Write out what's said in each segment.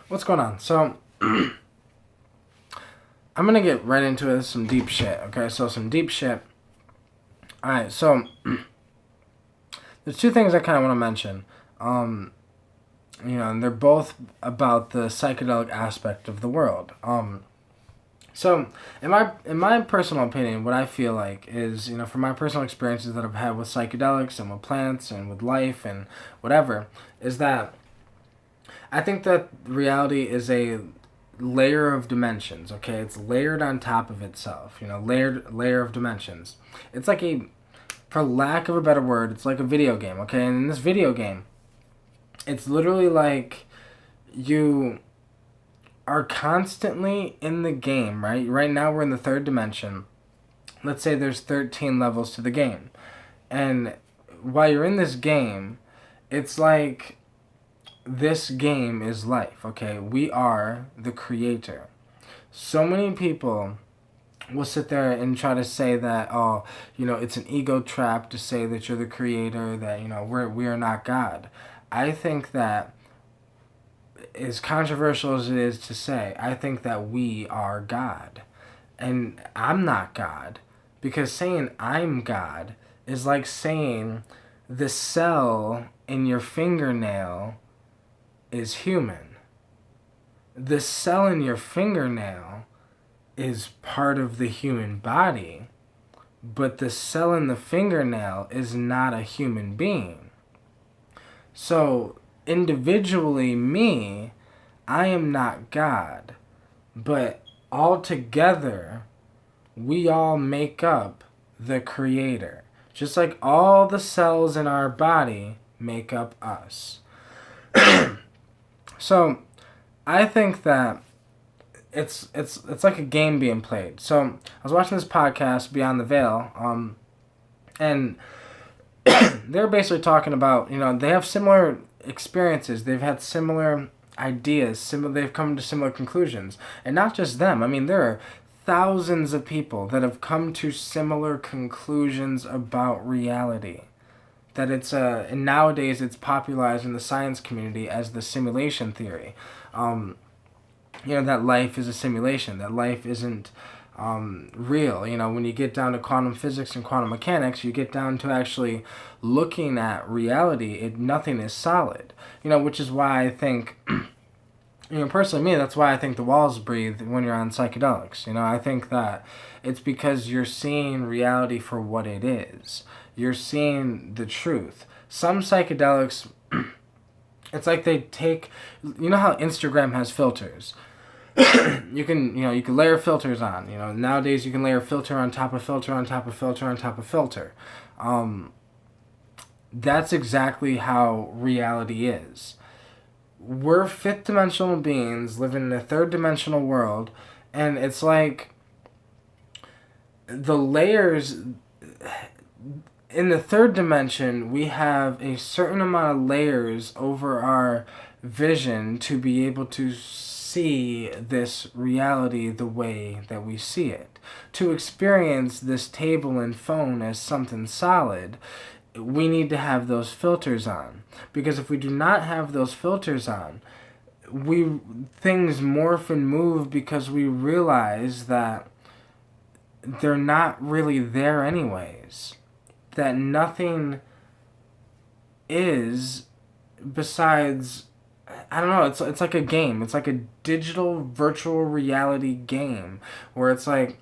What's going on? So, I'm gonna get right into it. Some deep shit. Okay, so some deep shit. All right, so there's two things I kind of want to mention. Um, and they're both about the psychedelic aspect of the world. So in my personal opinion, what I feel like is, from my personal experiences that I've had with psychedelics and with plants and with life and whatever, is that I think that reality is a layer of dimensions. Okay, it's layered on top of itself. Layered layer of dimensions. It's like for lack of a better word, it's like a video game. Okay, and in this video game, it's literally like you are constantly in the game. Right now we're in the third dimension. Let's say there's 13 levels to the game, and while you're in this game, it's like this game is life, okay? We are the creator. So many people will sit there and try to say that, oh, it's an ego trap to say that you're the creator, that, we are not God. I think that, as controversial as it is to say, I think that we are God. And I'm not God. Because saying I'm God is like saying the cell in your fingernail is human. The cell in your fingernail is part of the human body, but the cell in the fingernail is not a human being. So, individually, me, I am not God, but altogether, we all make up the creator. Just like all the cells in our body make up us. So, I think that it's like a game being played. So I was watching this podcast, Beyond the Veil, and they're basically talking about, they have similar experiences, they've had similar ideas, they've come to similar conclusions, and not just them. I mean, there are thousands of people that have come to similar conclusions about reality. That and nowadays it's popularized in the science community as the simulation theory. That life is a simulation, that life isn't real. When you get down to quantum physics and quantum mechanics, you get down to actually looking at reality. Nothing is solid. Which is why I think, personally, me, that's why I think the walls breathe when you're on psychedelics. I think that it's because you're seeing reality for what it is. You're seeing the truth. Some psychedelics, it's like they take, how Instagram has filters. you can layer filters on. Nowadays you can layer filter on top of filter on top of filter on top of filter. That's exactly how reality is. We're fifth dimensional beings living in a third dimensional world, and it's like the layers. In the third dimension, we have a certain amount of layers over our vision to be able to see this reality the way that we see it. To experience this table and phone as something solid, we need to have those filters on. Because if we do not have those filters on, things morph and move because we realize that they're not really there anyways. That nothing is besides, I don't know, it's like a game. It's like a digital virtual reality game where it's like,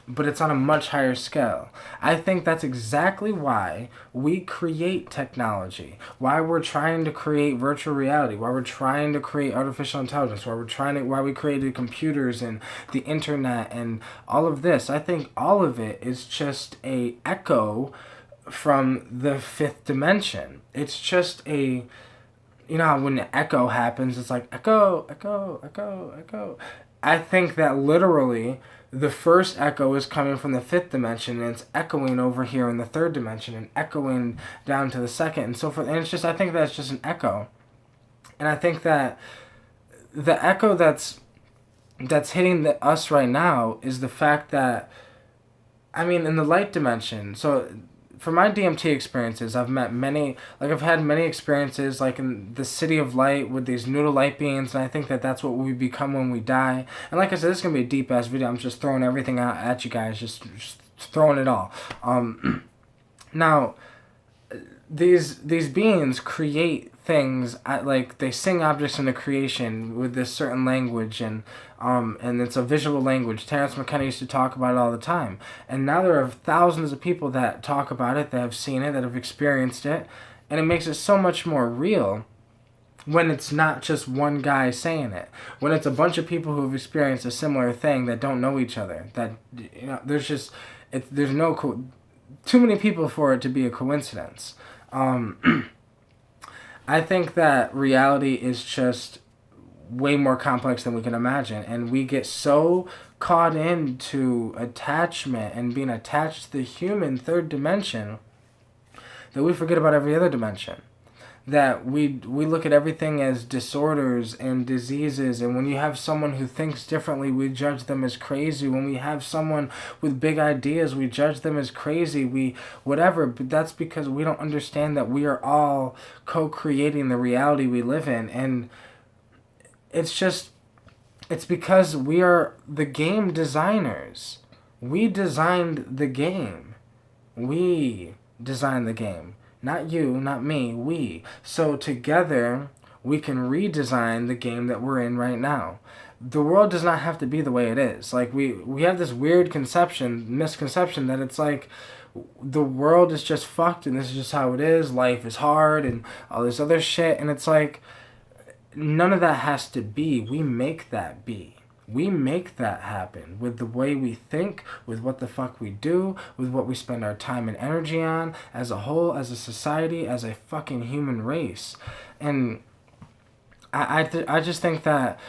but it's on a much higher scale. I think that's exactly why we create technology, why we're trying to create virtual reality, why we're trying to create artificial intelligence, why we created computers and the internet and all of this. I think all of it is just a echo from the fifth dimension. It's just a, how when the echo happens, it's like echo, echo, echo, echo. I think that literally the first echo is coming from the fifth dimension, and it's echoing over here in the third dimension and echoing down to the second and so forth. And I think that's just an echo. And I think that the echo that's hitting us right now is the fact that, in the light dimension, so for my DMT experiences, I've met many, like I've had many experiences, like in the City of Light with these noodle light beings, and I think that that's what we become when we die. And like I said, this is gonna be a deep ass video. I'm just throwing everything out at you guys, just throwing it all. Now, these beings create things like they sing objects into creation with this certain language, and it's a visual language. Terence McKenna used to talk about it all the time, and now there are thousands of people that talk about it, that have seen it, that have experienced it, and it makes it so much more real when it's not just one guy saying it, when it's a bunch of people who have experienced a similar thing that don't know each other, that there's no too many people for it to be a coincidence. I think that reality is just way more complex than we can imagine, and we get so caught into attachment and being attached to the human third dimension that we forget about every other dimension. That we look at everything as disorders and diseases, and when you have someone who thinks differently, we judge them as crazy. When we have someone with big ideas, we judge them as crazy, whatever. But that's because we don't understand that we are all co-creating the reality we live in, and it's because we are the game designers. We designed the game. We designed the game. Not you, not me, we. So together, we can redesign the game that we're in right now. The world does not have to be the way it is. Like, we have this weird misconception that it's like the world is just fucked and this is just how it is. Life is hard and all this other shit. And it's like, none of that has to be. We make that be. We make that happen with the way we think, with what the fuck we do, with what we spend our time and energy on, as a whole, as a society, as a fucking human race. And I just think that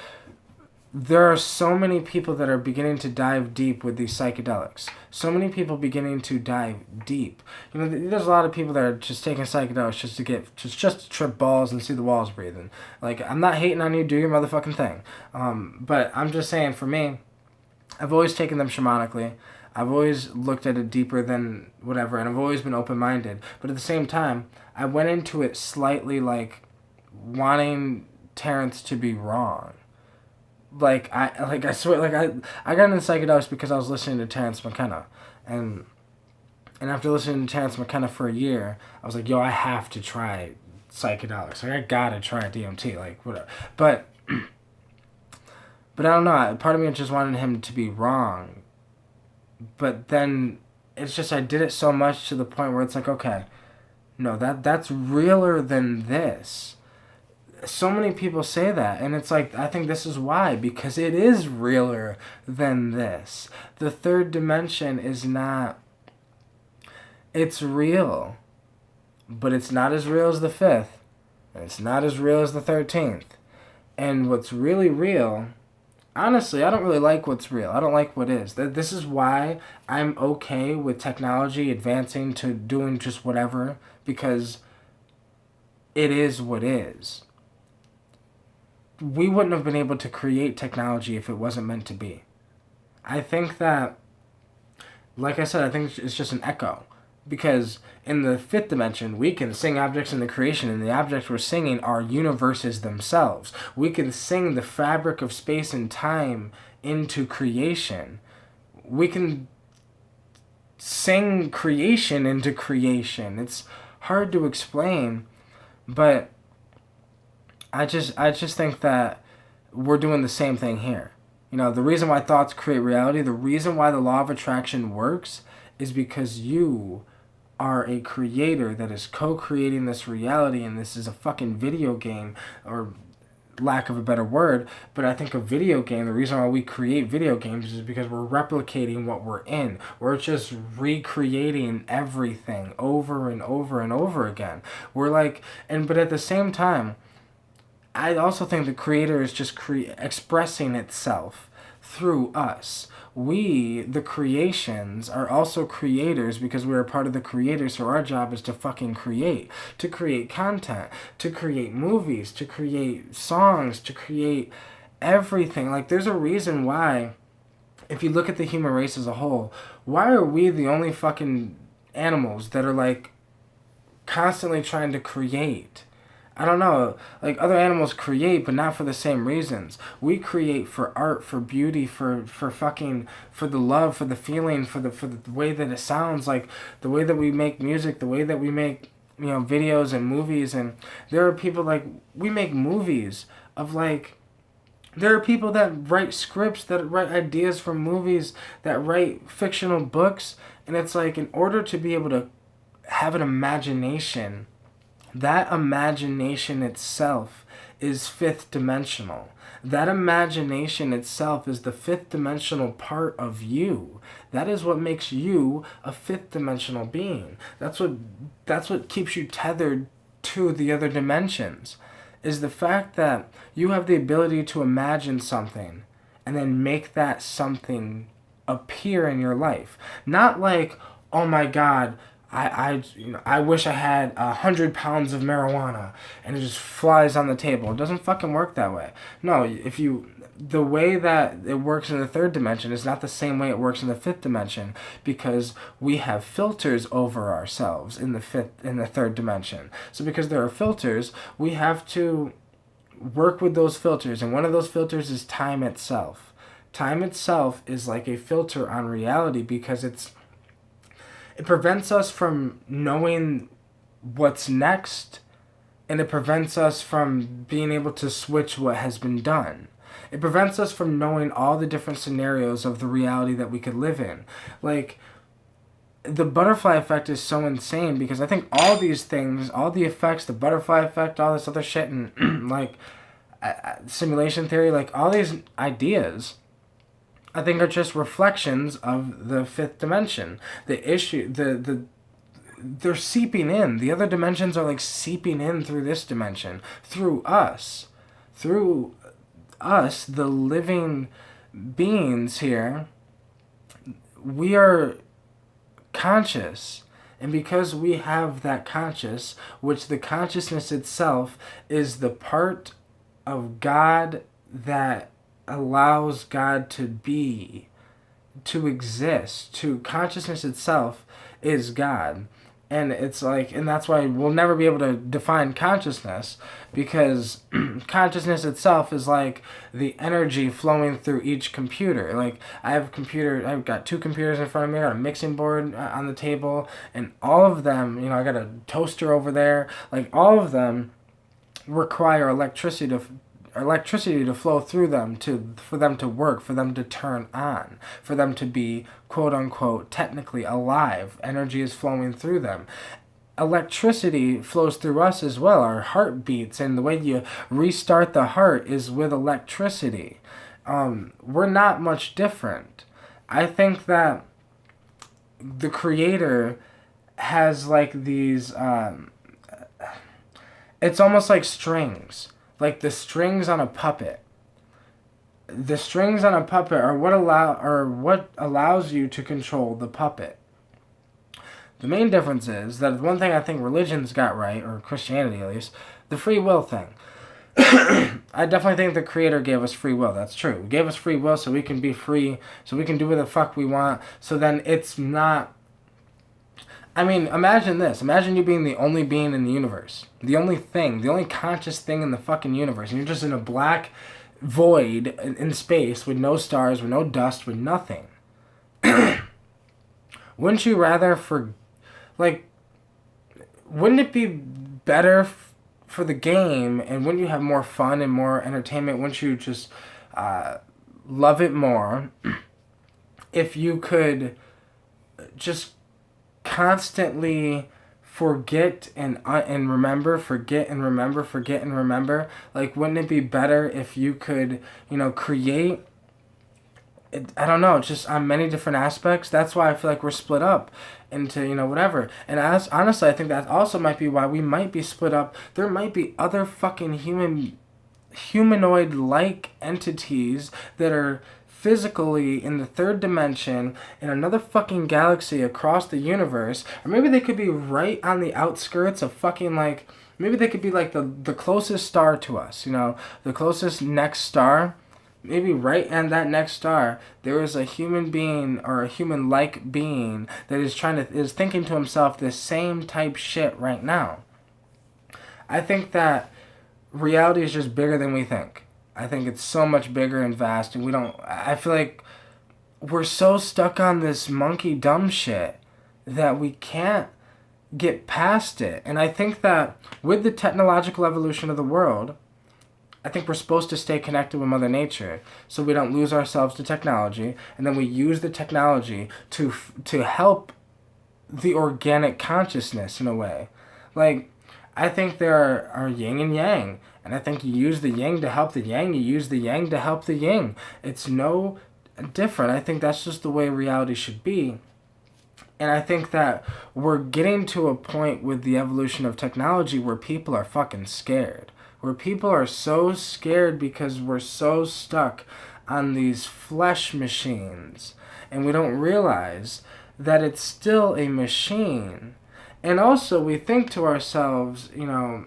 there are so many people that are beginning to dive deep with these psychedelics. So many people beginning to dive deep. You know, there's a lot of people that are just taking psychedelics just to trip balls and see the walls breathing. Like, I'm not hating on you, do your motherfucking thing. But I'm just saying, for me, I've always taken them shamanically. I've always looked at it deeper than whatever, and I've always been open-minded. But at the same time, I went into it slightly like wanting Terence to be wrong. I swear, I got into psychedelics because I was listening to Terence McKenna, and after listening to Terence McKenna for a year, I was like, yo, I have to try psychedelics. Like, I gotta try DMT, like, whatever. But I don't know, part of me just wanted him to be wrong, but then it's just, I did it so much to the point where it's like, okay, no, that's realer than this. So many people say that, and it's like, I think this is why, because it is realer than this. The third dimension is not, it's real, but it's not as real as the fifth, and it's not as real as the 13th. And what's really real, honestly, I don't really like what's real. I don't like what is. This is why I'm okay with technology advancing to doing just whatever, because it is what is. We wouldn't have been able to create technology if it wasn't meant to be. I think that, like I said, I think it's just an echo. Because in the fifth dimension, we can sing objects in the creation, and the objects we're singing are universes themselves. We can sing the fabric of space and time into creation. We can sing creation into creation. It's hard to explain, but I just think that we're doing the same thing here. You know, the reason why thoughts create reality, the reason why the law of attraction works is because you are a creator that is co-creating this reality, and this is a fucking video game, or lack of a better word, but I think a video game, the reason why we create video games is because we're replicating what we're in. We're just recreating everything over and over and over again. We're like, but at the same time, I also think the creator is just expressing itself through us. We, the creations, are also creators because we're a part of the creator, so our job is to fucking create. To create content, to create movies, to create songs, to create everything. Like, there's a reason why, if you look at the human race as a whole, why are we the only fucking animals that are like constantly trying to create. I don't know, like other animals create, but not for the same reasons. We create for art, for beauty, for fucking, for the love, for the feeling, for the way that it sounds, like the way that we make music, the way that we make, you know, videos and movies. And there are people like, we make movies of like, there are people that write scripts, that write ideas for movies, that write fictional books, and it's like, in order to be able to have an imagination, that imagination itself is fifth dimensional. That imagination itself is the fifth dimensional part of you. That is what makes you a fifth dimensional being. That's what keeps you tethered to the other dimensions, is the fact that you have the ability to imagine something and then make that something appear in your life. Not like, oh my God, I wish I had 100 pounds of marijuana and it just flies on the table. It doesn't fucking work that way. No, the way that it works in the third dimension is not the same way it works in the fifth dimension, because we have filters over ourselves in the third dimension. So because there are filters, we have to work with those filters, and one of those filters is time itself. Time itself is like a filter on reality, because it prevents us from knowing what's next, and it prevents us from being able to switch what has been done. It prevents us from knowing all the different scenarios of the reality that we could live in. Like, the butterfly effect is so insane, because I think all these things, all the effects, the butterfly effect, all this other shit, and like simulation theory, like all these ideas, I think are just reflections of the fifth dimension. They're seeping in. The other dimensions are like seeping in through this dimension, through us, the living beings here. We are conscious, and because we have that conscious, which the consciousness itself is the part of God that allows God to be, to exist, to consciousness itself is God. And it's like, and that's why we'll never be able to define consciousness, because consciousness itself is like the energy flowing through each computer. Like, I've got 2 computers in front of me, I got a mixing board on the table, and all of them, you know, I got a toaster over there, like all of them require electricity to flow through them, for them to work, for them to turn on, for them to be quote unquote technically alive. Energy is flowing through them. Electricity flows through us as well. Our heart beats, and the way you restart the heart is with electricity. We're not much different. I think that the Creator has like these it's almost like strings. Like the strings on a puppet. The strings on a puppet are what allows you to control the puppet. The main difference is that one thing I think religion's got right, or Christianity at least, the free will thing. I definitely think the Creator gave us free will. That's true. He gave us free will so we can be free, so we can do what the fuck we want. So then it's not... I mean, imagine this. Imagine you being the only being in the universe. The only thing, the only conscious thing in the fucking universe. And you're just in a black void in space with no stars, with no dust, with nothing. Wouldn't you rather wouldn't it be better for the game, and wouldn't you have more fun and more entertainment? Wouldn't you just love it more if you could just constantly forget and remember, forget and remember, forget and remember? Like, wouldn't it be better if you could, you know, create I don't know, just on many different aspects? That's why I feel like we're split up into, you know, whatever. And honestly, I think that also might be why we might be split up. There might be other fucking humanoid-like entities that are physically in the third dimension in another fucking galaxy across the universe. Or maybe they could be right on the outskirts of fucking, like, maybe they could be like the closest star to us, you know, the closest next star. maybe right in that next star, there is a human being or a human-like being that is thinking to himself this same type shit right now. I think that reality is just bigger than we think. I think it's so much bigger and vast, and we don't. I feel like we're so stuck on this monkey dumb shit that we can't get past it. And I think that with the technological evolution of the world, I think we're supposed to stay connected with Mother Nature so we don't lose ourselves to technology, and then we use the technology to help the organic consciousness in a way. Like, I think there are yin and yang, and I think you use the yin to help the yang, you use the yang to help the yin. It's no different. I think that's just the way reality should be. And I think that we're getting to a point with the evolution of technology where people are fucking scared. Where people are so scared because we're so stuck on these flesh machines. And we don't realize that it's still a machine. And also we think to ourselves, you know,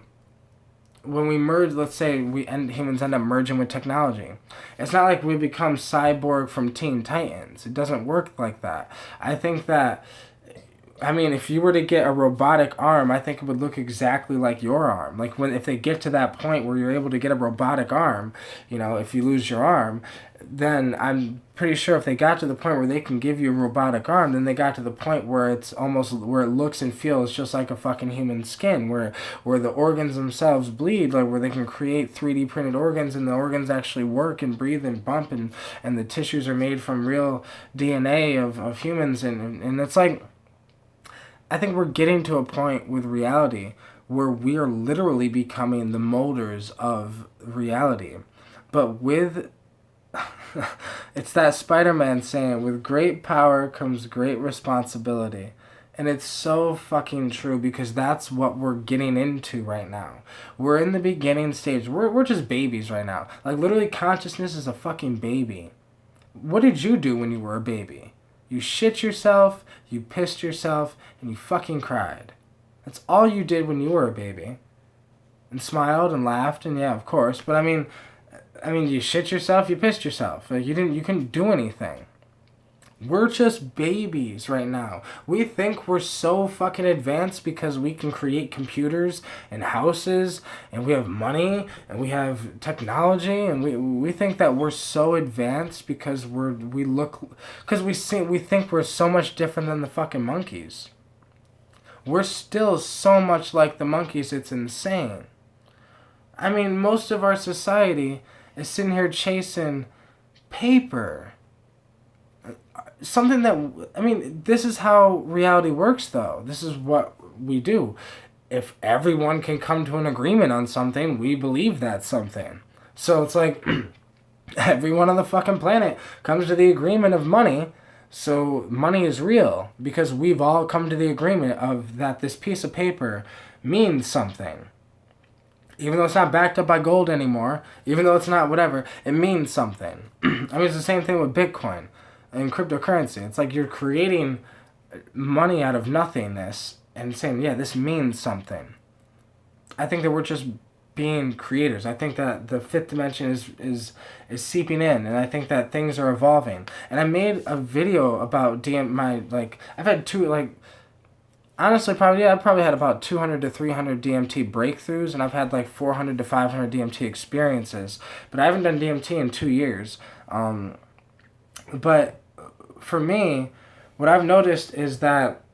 when we merge, let's say humans end up merging with technology. It's not like we become Cyborg from Teen Titans. It doesn't work like that. I think that, I mean, if you were to get a robotic arm, I think it would look exactly like your arm. Like if they get to that point where you're able to get a robotic arm, you know, if you lose your arm, then I'm pretty sure if they got to the point where they can give you a robotic arm, then they got to the point where it's almost where it looks and feels just like a fucking human skin, where the organs themselves bleed, like where they can create 3D printed organs and the organs actually work and breathe and bump, and the tissues are made from real DNA of humans, and it's like, I think we're getting to a point with reality where we are literally becoming the molders of reality. But with it's that Spider-Man saying, with great power comes great responsibility. And it's so fucking true, because that's what we're getting into right now. We're in the beginning stage. We're just babies right now. Like, literally, consciousness is a fucking baby. What did you do when you were a baby? You shit yourself, you pissed yourself, and you fucking cried. That's all you did when you were a baby. And smiled and laughed, and yeah, of course. But I mean, you shit yourself, you pissed yourself. Like, you couldn't do anything. We're just babies right now. We think we're so fucking advanced because we can create computers and houses, and we have money, and we have technology, and we think that we're so advanced because we think we're so much different than the fucking monkeys. We're still so much like the monkeys, it's insane. I mean, most of our society is sitting here chasing paper. Something that, I mean, this is how reality works, though. This is what we do. If everyone can come to an agreement on something, we believe that's something. So it's like, everyone on the fucking planet comes to the agreement of money, so money is real, because we've all come to the agreement of that this piece of paper means something. Even though it's not backed up by gold anymore, even though it's not whatever, it means something. I mean, it's the same thing with Bitcoin and cryptocurrency. It's like you're creating money out of nothingness and saying, yeah, this means something. I think that we're just being creators. I think that the fifth dimension is seeping in, and I think that things are evolving. And I made a video about I've had honestly, I probably had about 200 to 300 DMT breakthroughs, and I've had like 400 to 500 DMT experiences. But I haven't done DMT in 2 years. But for me, what I've noticed is that